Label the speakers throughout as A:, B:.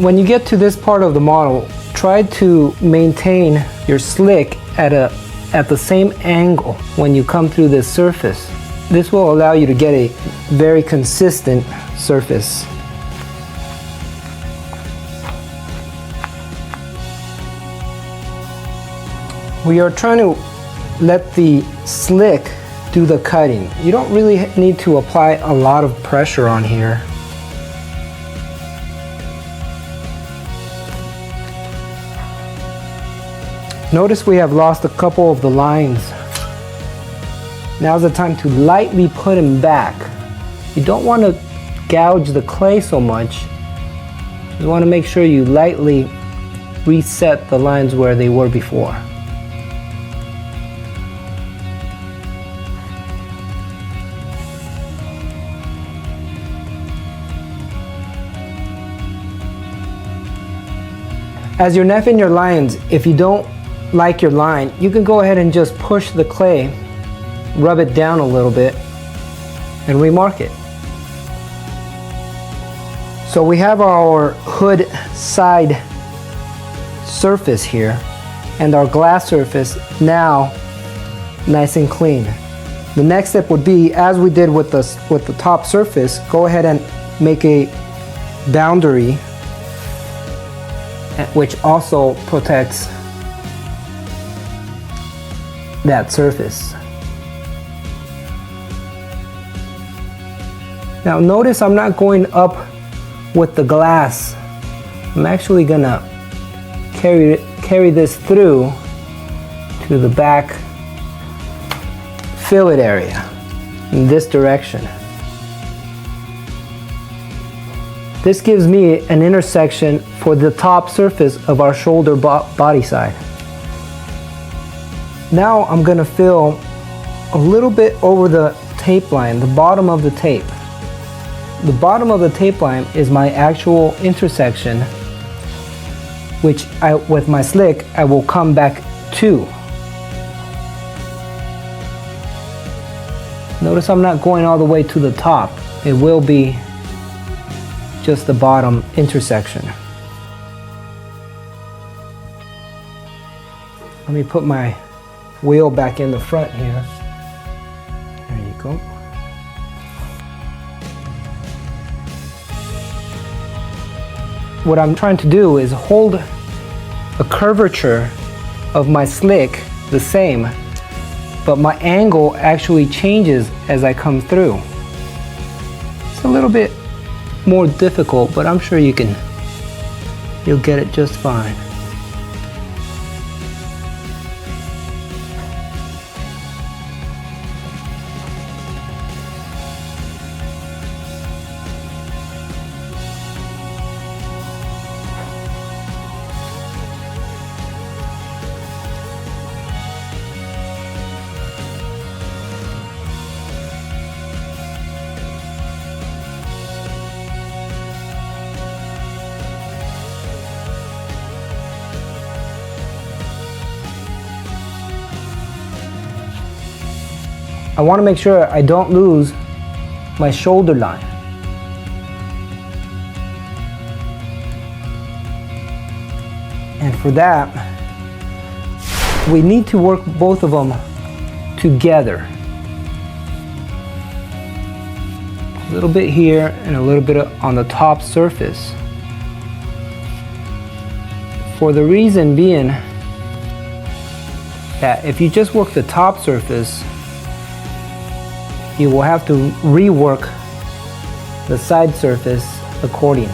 A: When you get to this part of the model, try to maintain your slick at the same angle when you come through this surface. This will allow you to get a very consistent surface. We are trying to let the slick do the cutting. You don't really need to apply a lot of pressure on here. Notice we have lost a couple of the lines. Now's the time to lightly put them back. You don't want to gouge the clay so much. You want to make sure you lightly reset the lines where they were before. As you're neffing your lines, if you don't like your line, you can go ahead and just push the clay, rub it down a little bit, and remark it. So we have our hood side surface here and our glass surface now nice and clean. The next step would be, as we did with the top surface, go ahead and make a boundary which also protects that surface. Now notice I'm not going up with the glass. I'm actually gonna carry this through to the back fillet area in this direction. This gives me an intersection for the top surface of our shoulder body side. Now I'm gonna fill a little bit over the tape line, the bottom of the tape. The bottom of the tape line is my actual intersection, which with my slick, I will come back to. Notice I'm not going all the way to the top. It will be just the bottom intersection. Let me put my wheel back in the front here. There you go. What I'm trying to do is hold a curvature of my slick the same, but my angle actually changes as I come through. It's a little bit more difficult, but I'm sure you'll get it just fine. I want to make sure I don't lose my shoulder line. And for that, we need to work both of them together. A little bit here and a little bit on the top surface. For the reason being that if you just work the top surface, you will have to rework the side surface according.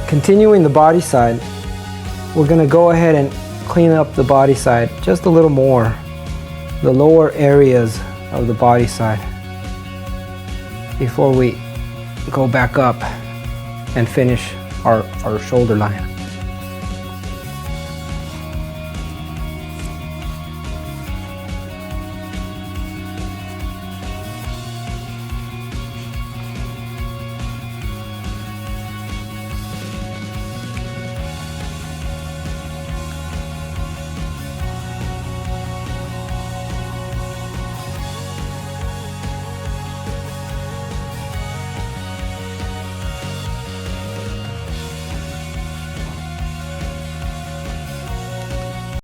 A: Continuing the body side, we're going to go ahead and clean up the body side just a little more, the lower areas of the body side, before we go back up and finish our shoulder line.